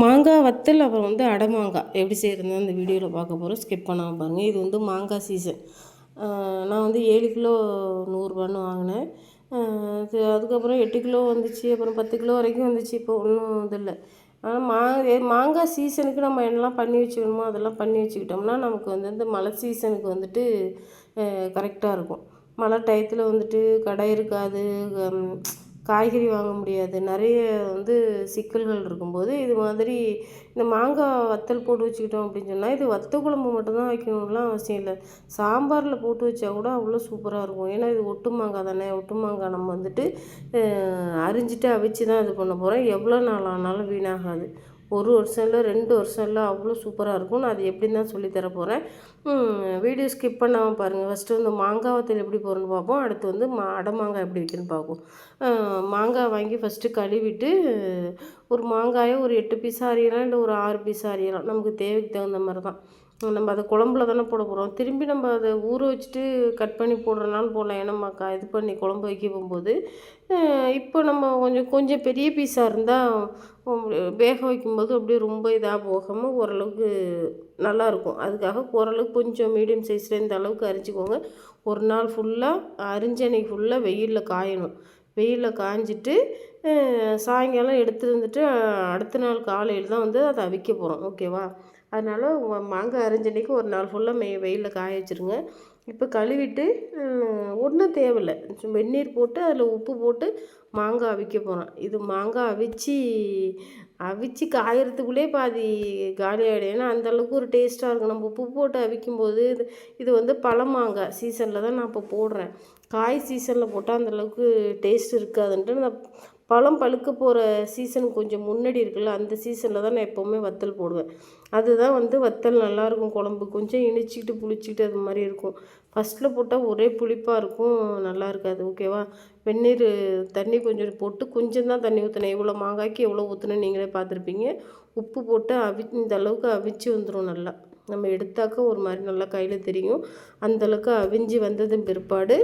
மாங்காய் வத்தல் அப்புறம் அடமாங்காய் எப்படி செய்கிறதுன்னு அந்த வீடியோவில் பார்க்க போகிறோம். ஸ்கிப் பண்ணாமல் பாருங்கள். இது மாங்காய் சீசன். நான் 7 கிலோ 100 வாங்கினேன். அதுக்கப்புறம் 8 கிலோ வந்துச்சு, அப்புறம் 10 கிலோ வரைக்கும் வந்துச்சு. இப்போ ஒன்றும் இது இல்லை. ஆனால் மாங்காய் சீசனுக்கு நம்ம என்னெல்லாம் பண்ணி வச்சுக்கணுமோ அதெல்லாம் பண்ணி வச்சுக்கிட்டோம்னா நமக்கு இந்த மழை சீசனுக்கு கரெக்டாக இருக்கும். மழை டயத்தில் கடை இருக்காது, காய்கறி வாங்க முடியாது, நிறைய சிக்கல்கள் இருக்கும்போது இது மாதிரி இந்த மாங்காய் வத்தல் போட்டு வச்சுக்கிட்டோம் அப்படின்னு சொன்னால், இது வத்த குழம்பு மட்டும்தான் வைக்கணும்லாம் அவசியம் இல்லை. சாம்பாரில் போட்டு வச்சா கூட அவ்வளோ சூப்பராக இருக்கும். ஏன்னா இது ஒட்டு மாங்காய் தானே. ஒட்டு மாங்காய் நம்ம அரிஞ்சிட்டு அவிச்சு தான் இது பண்ண போகிறோம். எவ்வளோ நாள் ஆனாலும் வீணாகாது. 1 வருஷம் இல்லை, 2 வருஷம் இல்லை, அவ்வளோ சூப்பராக இருக்கும். நான் அது எப்படின்னு தான் சொல்லித்தர போகிறேன். வீடியோ ஸ்கிப் பண்ணாமல் பாருங்கள். ஃபஸ்ட்டு மாங்காய் வத்தல் எப்படி போடுறோன்னு பார்ப்போம். அடுத்து அடமாங்காய் எப்படி வைக்கணும்னு பார்ப்போம். மாங்காய் வாங்கி ஃபஸ்ட்டு கழுவிட்டு, ஒரு மாங்காயை ஒரு 8 பீஸாக அரியலாம், இல்லை ஒரு 6 பீஸாக அரியலாம். நமக்கு தேவைக்கு தகுந்த மாதிரி தான். நம்ம அதை குழம்புல தானே போட போகிறோம். திரும்பி நம்ம அதை ஊற வச்சுட்டு கட் பண்ணி போடுறனாலும் போடலாம். ஏன்னா இது பண்ணி குழம்பு வைக்க போகும்போது இப்போ நம்ம கொஞ்சம் பெரிய பீஸாக இருந்தால் வேக வைக்கும்போது அப்படியே ரொம்ப இதாக போகாமல் ஓரளவுக்கு நல்லாயிருக்கும். அதுக்காக ஓரளவுக்கு கொஞ்சம் மீடியம் சைஸில் இந்த அளவுக்கு அரிஞ்சிக்கோங்க. ஒரு நாள் ஃபுல்லாக அரிஞ்ச அன்னைக்கு ஃபுல்லாக வெயிலில் காயணும். வெயிலில் காய்ஞ்சிட்டு சாயங்காலம் எடுத்துகிட்டு வந்துட்டு அடுத்த நாள் காலையில் தான் அதை அவிக்க போகிறோம். ஓகேவா? அதனால் மாங்காய் அரிஞ்ச அன்னைக்கு ஒரு நாள் ஃபுல்லாக வெயிலில் காய வச்சுருங்க. இப்போ கழுவிட்டு ஒன்றும் தேவையில்லை, வெந்நீர் போட்டு அதில் உப்பு போட்டு மாங்காய் அவிக்க போகிறோம். இது மாங்காய் அவிச்சு காயறதுக்குள்ளே பாதி காலி ஆகிடும். ஏன்னா அந்தளவுக்கு ஒரு டேஸ்ட்டாக இருக்கும். நம்ம உப்பு போட்டு அவிக்கும்போது இது பழமாங்காய் சீசனில் தான் நான் இப்போ போடுறேன். காய் சீசனில் போட்டால் அந்தளவுக்கு டேஸ்ட் இருக்காதுன்ட்டு நான் பழம் பழுக்க போகிற சீசன் கொஞ்சம் முன்னாடி இருக்குல்ல, அந்த சீசனில் தான் நான் எப்போவுமே வத்தல் போடுவேன். அதுதான் வத்தல் நல்லாயிருக்கும். குழம்பு கொஞ்சம் இனிச்சிக்கிட்டு புளிச்சிக்கிட்டு அது மாதிரி இருக்கும். ஃபஸ்ட்டில் போட்டால் ஒரே புளிப்பாக இருக்கும், நல்லா இருக்காது. ஓகேவா? வெந்நீர் தண்ணி கொஞ்சம் போட்டு கொஞ்சம் தான் தண்ணி ஊற்றினேன். எவ்வளோ மாங்காய்க்கு எவ்வளோ ஊற்றினேன் நீங்களே பார்த்துருப்பீங்க. உப்பு போட்டு இந்த அளவுக்கு அவிச்சு வந்துடும். நல்லா நம்ம எடுத்தாக்க ஒரு மாதிரி நல்லா கையில் தெரியும். அந்தளவுக்கு அவிஞ்சு வந்ததும் பிற்பாடு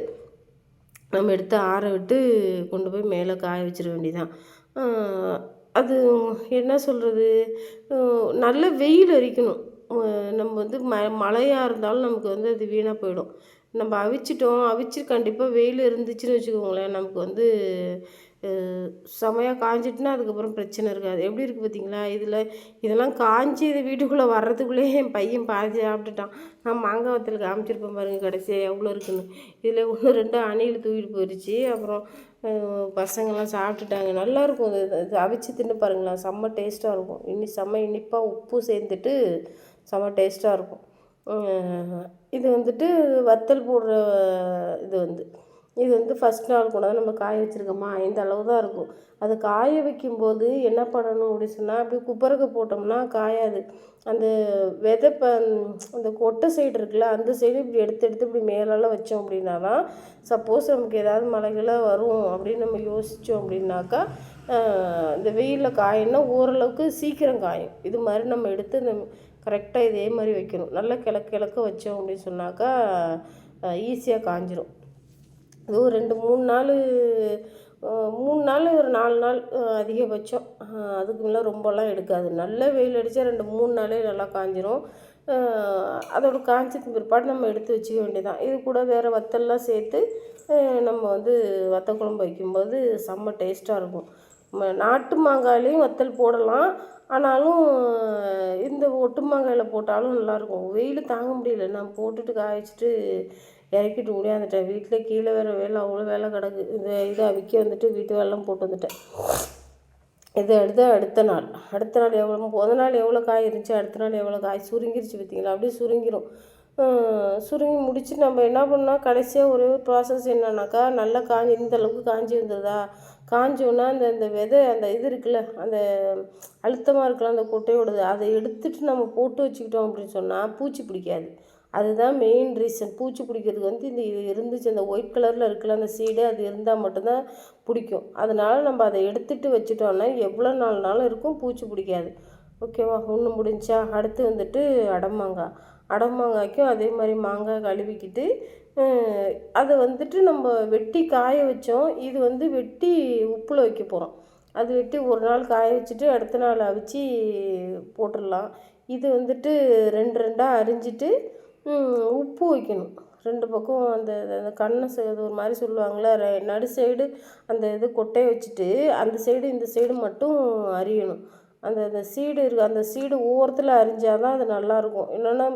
நம்ம எடுத்து ஆற விட்டு கொண்டு போய் மேலே காய வச்சிட வேண்டியதான். அது என்ன சொல்கிறது, நல்ல வெயில் அரிக்கணும். நம்ம மழையாக இருந்தாலும் நமக்கு அது வீணாக போயிடும். நம்ம அவிச்சு கண்டிப்பாக வெயில் இருந்துச்சுன்னு வச்சுக்கோங்களேன், நமக்கு செமையாக காஞ்சிட்டுனா அதுக்கப்புறம் பிரச்சனை இருக்காது. எப்படி இருக்குது பார்த்தீங்களா? இதெல்லாம் காஞ்சி இது வீட்டுக்குள்ளே வர்றதுக்குள்ளேயே என் பையன் பாதி சாப்பிட்டுட்டான். நான் மாங்காய் வத்தல் காமிச்சிருப்பேன் பாருங்கள் கடைசியாக எவ்வளோ இருக்குன்னு. இதில் 1 2 அணில் தூக்கிட்டு போயிடுச்சு. அப்புறம் பசங்கள்லாம் சாப்பிட்டுட்டாங்க. நல்லாயிருக்கும். இது அவிச்சு தின்னு பாருங்களேன், செம்ம டேஸ்ட்டாக இருக்கும். செம்ம இனிப்பாக உப்பு சேர்ந்துட்டு செம்ம டேஸ்ட்டாக இருக்கும். இது வத்தல் போடுற இது ஃபஸ்ட் நாள் கூட நம்ம காய வச்சுருக்கோமா, இந்த அளவு தான் இருக்கும். அது காய வைக்கும்போது என்ன பண்ணணும் அப்படின்னு சொன்னால், அப்படி குப்பரக்க போட்டோம்னா காயாது. அந்த விதை அந்த கொட்டை சைடு இருக்குல்ல, அந்த சைடு இப்படி எடுத்து இப்படி மேலெல்லாம் வச்சோம் அப்படின்னா தான், சப்போஸ் நமக்கு ஏதாவது மழைகளாக வரும் அப்படின்னு நம்ம யோசித்தோம் அப்படின்னாக்கா, இந்த வெயிலில் காயினா ஓரளவுக்கு சீக்கிரம் காயும். இது மாதிரி நம்ம எடுத்து கரெக்டாக இதே மாதிரி வைக்கணும். நல்லா கிழக்க வச்சோம் அப்படின்னு சொன்னாக்கா ஈஸியாக காஞ்சிரும். அது ஒரு 2 3 நாள் ஒரு 4 நாள் அதிகபட்சம். அதுக்கு மேலே ரொம்பலாம் எடுக்காது. நல்ல வெயில் அடித்தா 2 3 நாளே நல்லா காஞ்சிரும். அதோட காய்ச்சதுக்கு பிற்பாடு நம்ம எடுத்து வச்சுக்க வேண்டியதான். இது கூட வேறு வத்தல்லாம் சேர்த்து நம்ம வத்த குழம்பு வைக்கும்போது செம்ம டேஸ்ட்டாக இருக்கும். நாட்டு மாங்காயிலையும் வத்தல் போடலாம். ஆனாலும் இந்த ஒட்டு மாங்காயில் போட்டாலும் நல்லாயிருக்கும். வெயில் தாங்க முடியல, நான் போட்டுட்டு காய வச்சுட்டு இறக்கிட்டு ஓடியாந்துட்டேன். வீட்டில் கீழே வேறு அவ்வளோ வேலை கிடக்கு. இதை அவிக்க வீட்டு வேலைலாம் போட்டு வந்துட்டேன். இதை எடுத்து அடுத்த நாள் முத நாள் எவ்வளோ காய் இருந்துச்சு, அடுத்த நாள் எவ்வளோ காய் சுருங்கிருச்சு பார்த்தீங்களா? அப்படியே சுருங்கிரும். சுருங்கி முடிச்சு நம்ம என்ன பண்ணால் கடைசியாக ஒரு ப்ராசஸ் என்னன்னாக்கா, நல்லா இந்த அளவுக்கு காஞ்சி வந்ததா, காஞ்சோன்னா இந்த விதை அந்த இது இருக்குல்ல, அந்த அழுத்தமாக இருக்குல்ல அந்த கொட்டையோடது, அதை எடுத்துகிட்டு நம்ம போட்டு வச்சுக்கிட்டோம் அப்படின்னு சொன்னால் பூச்சி பிடிக்காது. அதுதான் மெயின் ரீசன். பூச்சி பிடிக்கிறதுக்கு இது இருந்துச்சு, அந்த ஒயிட் கலரில் இருக்குல்ல அந்த சீடு, அது இருந்தால் மட்டும்தான் பிடிக்கும். அதனால் நம்ம அதை எடுத்துகிட்டு வச்சுட்டோன்னா எவ்வளோ நாள்னாலும் இருக்கும், பூச்சி பிடிக்காது. ஓகேவா? ஒன்று முடிஞ்சா அடுத்து அடமாங்காய்க்கும் அதே மாதிரி மாங்காய் கழுவிக்கிட்டு அதை நம்ம வெட்டி காய வச்சோம். இது வெட்டி உப்பில் வைக்க போகிறோம். அது வெட்டி ஒரு நாள் காய வச்சுட்டு அடுத்த நாள் அவிச்சு போட்டுடலாம். இது வந்துட்டு 2 2ஆக அரிஞ்சிட்டு உப்பு வைக்கணும். 2 பக்கம் அந்த அந்த கண்ணை அது ஒரு மாதிரி சொல்லுவாங்கள்ல, நடு சைடு அந்த இது கொட்டையை வச்சுட்டு அந்த சைடு இந்த சைடு மட்டும் அரியணும். அந்த அந்த சீடு இருக்குது, அந்த சீடு ஓரத்தில் அரிஞ்சால் தான் அது நல்லாயிருக்கும். இல்லைன்னா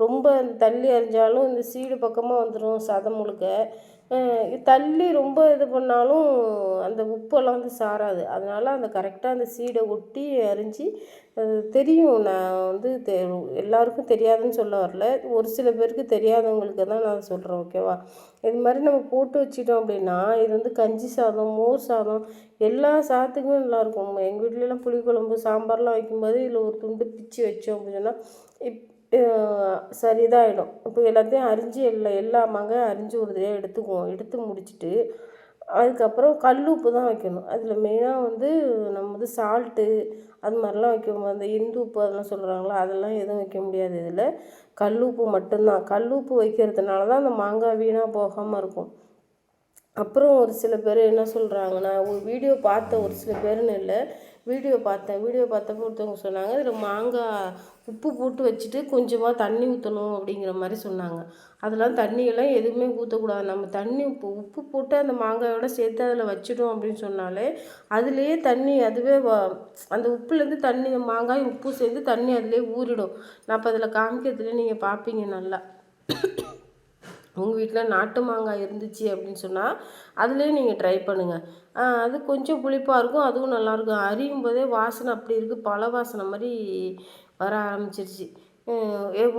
ரொம்ப தள்ளி அரிஞ்சாலும் இந்த சீடு பக்கமாக வந்துடும் சதம் முழுக்க. தள்ளி ரொம்ப இது பண்ணாலும் அந்த உப்பெல்லாம் வந்து சாராது. அதனால் அந்த கரெக்டாக அந்த சீடை ஒட்டி அரிஞ்சு தெரியும். நான் வந்து எல்லாருக்கும் தெரியாதுன்னு சொல்ல வரல, ஒரு சில பேருக்கு தெரியாதவங்களுக்கு தான் நான் சொல்கிறேன். ஓகேவா? இது மாதிரி நம்ம போட்டு வச்சிட்டோம் அப்படின்னா இது வந்து கஞ்சி சாதம், மோர் சாதம், எல்லா சாதத்துக்குமே நல்லாயிருக்கும். எங்கள் வீட்லலாம் புளிக்குழம்பு சாம்பார்லாம் வைக்கும்போது இதில் ஒரு துண்டு பிச்சு வச்சோம் அப்படின்னா சரி இதாகிடும். இப்போ எல்லாத்தையும் அரிஞ்சு எல்லா மாங்காயும் அரிஞ்சு ஒரு தடவை எடுத்துக்குவோம். எடுத்து முடிச்சுட்டு அதுக்கப்புறம் கல் உப்பு தான் வைக்கணும். அதில் மெயினாக வந்து நம்ம வந்து சால்ட்டு அது மாதிரிலாம் வைக்க அந்த இந்து உப்பு அதெல்லாம் சொல்கிறாங்களா, அதெல்லாம் எதுவும் வைக்க முடியாது. இதில் கல் உப்பு மட்டும்தான். கல் உப்பு வைக்கிறதுனால தான் அந்த மாங்காய் வீணாக போகாமல் இருக்கும். அப்புறம் ஒரு சில பேர் என்ன சொல்கிறாங்கன்னா, ஒரு வீடியோ பார்த்த ஒரு சில பேருன்னு இல்லை, வீடியோ பார்த்தப்போ ஒருத்தவங்க சொன்னாங்க, இதில் மாங்காய் உப்பு போட்டு வச்சுட்டு கொஞ்சமாக தண்ணி ஊற்றணும் அப்படிங்கிற மாதிரி சொன்னாங்க. அதெல்லாம் தண்ணியெல்லாம் எதுவுமே ஊற்றக்கூடாது. நம்ம தண்ணி உப்பு போட்டு அந்த மாங்காயோட சேர்த்து அதில் வச்சிட்டோம் அப்படின்னு சொன்னாலே அதுலேயே தண்ணி அதுவே அந்த உப்புலேருந்து தண்ணி மாங்காய் உப்பு சேர்ந்து தண்ணி அதிலே ஊறிடும். நான் இப்போ அதில் காமிக்கிறதுல நீங்கள் பார்ப்பீங்க நல்லா. உங்கள் வீட்டில் நாட்டு மாங்காய் இருந்துச்சு அப்படின்னு சொன்னால் அதுலேயே நீங்கள் ட்ரை பண்ணுங்கள். அது கொஞ்சம் புளிப்பாக இருக்கும், அதுவும் நல்லாயிருக்கும். அரியும் போதே வாசனை அப்படி இருக்குது, பல வாசனை மாதிரி வர ஆரம்பிச்சிருச்சு.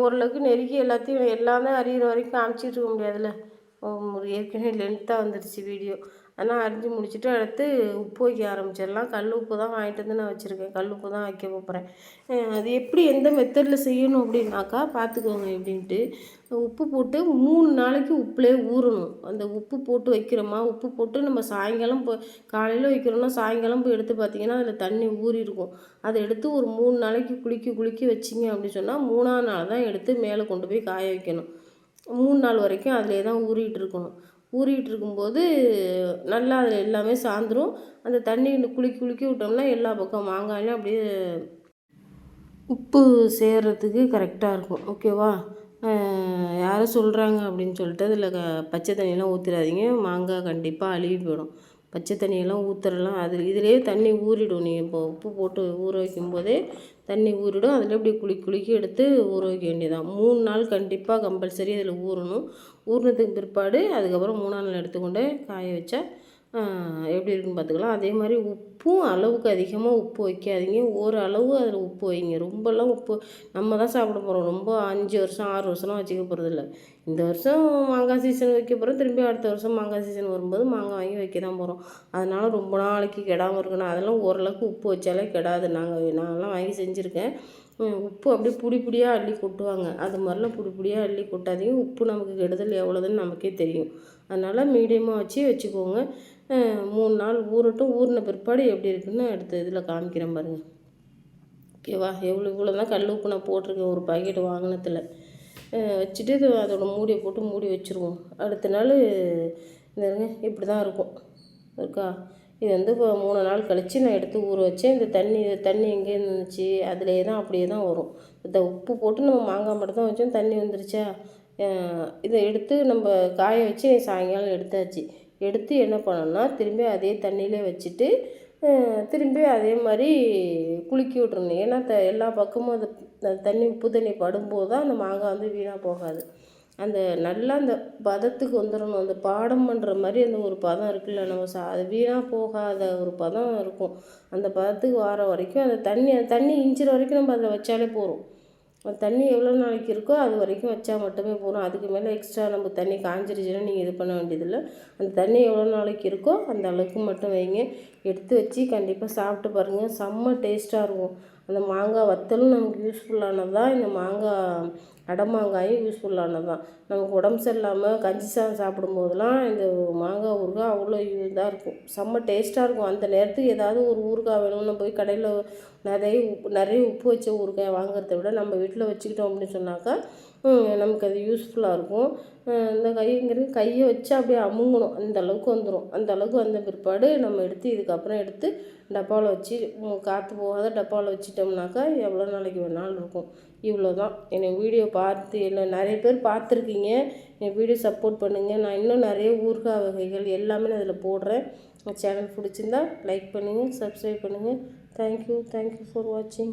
ஓரளவுக்கு நெருக்கி எல்லாத்தையும் எல்லாமே அரியிற வரைக்கும் காமிச்சிட்டு இருக்க முடியாதுல்ல, ஏற்கனவே லென்த்தாக வந்துடுச்சு வீடியோ. அதெல்லாம் அரிஞ்சு முடிச்சுட்டு அடுத்து உப்பு வைக்க ஆரம்பிச்சிடலாம். கல் உப்பு தான் வாங்கிட்டு வந்து நான் வச்சுருக்கேன், கல் உப்பு தான் வைக்க போகிறேன். அது எப்படி எந்த மெத்தடில் செய்யணும் அப்படின்னாக்கா பார்த்துக்கோங்க எப்படின்ட்டு. உப்பு போட்டு 3 நாளைக்கு உப்புலேயே ஊறணும். அந்த உப்பு போட்டு வைக்கிறோமா, உப்பு போட்டு நம்ம சாயங்காலம் காலையில் வைக்கிறோன்னா சாயங்காலம் போய் எடுத்து பார்த்திங்கன்னா அதில் தண்ணி ஊறி இருக்கும். அதை எடுத்து ஒரு 3 நாளைக்கு குலுக்கி வச்சிங்க அப்படின்னு சொன்னால் 3ஆம் நாள் தான் எடுத்து மேலே கொண்டு போய் காய வைக்கணும். 3 நாள் வரைக்கும் அதிலே தான் ஊறிட்டு இருக்கணும். ஊறிட்டு இருக்கும்போது நல்லா அதில் எல்லாமே சாந்துடும். அந்த தண்ணி குலுக்கி விட்டோம்னா எல்லா பக்கம் மாங்காயும் அப்படியே உப்பு சேர்கிறதுக்கு கரெக்டாக இருக்கும். ஓகேவா? யாரும் சொல்கிறாங்க அப்படின்னு சொல்லிட்டு அதில் பச்சை தண்ணியெல்லாம் ஊற்றிடாதீங்க, மாங்காய் கண்டிப்பாக அழுகி போயிடும். பச்சை தண்ணியெல்லாம் ஊற்றுறலாம், இதிலேயே தண்ணி ஊறிடும். நீங்கள் இப்போ உப்பு போட்டு ஊற வைக்கும்போதே தண்ணி ஊறிடும். அதில் இப்படி குலுக்கி எடுத்து ஊற வைக்க வேண்டியதான். 3 நாள் கண்டிப்பாக கம்பல்சரி அதில் ஊறணும். ஊறினதுக்கு பிற்பாடு அதுக்கப்புறம் 3ஆம் நாள் எடுத்துக்கொண்டு காய வச்சா எப்படி இருக்குன்னு பார்த்துக்கலாம். அதே மாதிரி உப்பும் அளவுக்கு அதிகமாக உப்பு வைக்காதீங்க, ஓரளவு அதில் உப்பு வைங்க. ரொம்பலாம் உப்பு நம்ம தான் சாப்பிட போகிறோம், ரொம்ப 5 வருஷம் 6 வருஷம்லாம் வச்சுக்க போகிறதில்ல. இந்த வருஷம் மாங்காய் சீசன் வைக்க போகிறோம், திரும்பி அடுத்த வருஷம் மாங்காய் சீசன் வரும்போது மாங்காய் வாங்கி வைக்க தான் போகிறோம். அதனால் ரொம்ப நாளைக்கு கெடாமல் இருக்கணும். அதெல்லாம் ஓரளவுக்கு உப்பு வச்சாலே கெடாது. நான்லாம் வாங்கி செஞ்சுருக்கேன். உப்பு அப்படியே பொடியாக அள்ளி கொட்டுவாங்க, அது மாதிரிலாம் பொடியாக அள்ளி கொட்டாதீங்க. உப்பு நமக்கு கெடுதல் எவ்வளோதுன்னு நமக்கே தெரியும். அதனால் மீடியமாக வச்சுக்கோங்க. 3 நாள் ஊறட்டும். ஊறின பிற்பாடு எப்படி இருக்குன்னு அடுத்த இதில் காமிக்கிறேன் பாருங்கள். ஓகேவா? இவ்வளோ தான் கல் உப்பு நான் போட்டிருக்கேன் ஒரு பாக்கெட் வாங்கினதில். வச்சுட்டு அதோட மூடியை போட்டு மூடி வச்சுருவோம். அடுத்த நாள் இந்த இப்படி தான் இருக்கும் இருக்கா. இது வந்து இப்போ 3 நாள் கழித்து நான் எடுத்து ஊற வச்சேன். இந்த தண்ணி எங்கே இருந்துச்சு அதிலே தான் அப்படியே தான் வரும். இந்த உப்பு போட்டு நம்ம மாங்காய் மட்டும் தான் வச்சோம், தண்ணி வந்துருச்சா. இதை எடுத்து நம்ம காய வச்சு சாயங்காலம் எடுத்தாச்சு. எடுத்து என்ன பண்ணணும்னா திரும்பி அதே தண்ணியிலே வச்சுட்டு திரும்பி அதே மாதிரி குலுக்கி விட்றணும். ஏன்னா எல்லா பக்கமும் அது தண்ணி உப்பு தண்ணி படும்போது தான் அந்த மாங்காய் வந்து வீணாக போகாது. அந்த நல்லா அந்த பதத்துக்கு வந்துடணும். அந்த பாடம் பண்ணுற மாதிரி அந்த ஒரு பதம் இருக்குல்ல, நம்ம அது வீணாக போகாத ஒரு பதம் இருக்கும். அந்த பதத்துக்கு வர வரைக்கும் அந்த தண்ணி இஞ்சிற வரைக்கும் நம்ம அதில் வச்சாலே போதும். தண்ணி எவ்வளோ நாளைக்கு இருக்கோ அது வரைக்கும் வச்சா மட்டுமே போதும். அதுக்கு மேலே எக்ஸ்ட்ரா நம்ம தண்ணி காஞ்சிருச்சுன்னா நீங்கள் இது பண்ண வேண்டியதில்லை. அந்த தண்ணி எவ்வளோ நாளைக்கு இருக்கோ அந்த அளவுக்கு மட்டும் வைங்க. எடுத்து வச்சு கண்டிப்பாக சாப்பிட்டு பாருங்கள், செம்ம டேஸ்ட்டாக இருக்கும். அந்த மாங்காய் வத்தலும் நமக்கு யூஸ்ஃபுல்லானது தான், இந்த மாங்காய் அடமாங்காயும் யூஸ்ஃபுல்லானது தான். நமக்கு உடம்பு சரியில்லாமல் கஞ்சி சாதம் சாப்பிடும்போதெல்லாம் இந்த மாங்காய் ஊறுகாய் அவ்வளோ இதாக இருக்கும், செம்ம டேஸ்ட்டாக இருக்கும். அந்த நேரத்துக்கு ஏதாவது ஒரு ஊறுகாய் வேணும்னு போய் கடையில் நிறைய உப்பு வச்ச ஊறுகாய் வாங்குறத விட நம்ம வீட்டில் வச்சுக்கிட்டோம் அப்படின்னு சொன்னாக்கா நமக்கு அது யூஸ்ஃபுல்லாக இருக்கும். இந்த கையை வச்சு அப்படியே அமுங்கணும், அந்த அளவுக்கு வந்துடும். அந்த அளவுக்கு வந்த பிற்பாடு நம்ம இதுக்கப்புறம் எடுத்து டப்பாவில் வச்சு காற்று போகாத டப்பாவில் வச்சிட்டோம்னாக்கா எவ்வளோ நாளைக்கு வேணாலும் இருக்கும். இவ்வளோ தான். என்னை வீடியோ பார்த்து நிறைய பேர் பார்த்துருக்கீங்க. என் வீடியோ சப்போர்ட் பண்ணுங்கள். நான் இன்னும் நிறைய ஊறுகாய் வகைகள் எல்லாமே நான் அதில் போடுறேன். சேனல் பிடிச்சிருந்தா லைக் பண்ணுங்கள், சப்ஸ்கிரைப் பண்ணுங்கள். தேங்க்யூ ஃபார் வாட்சிங்.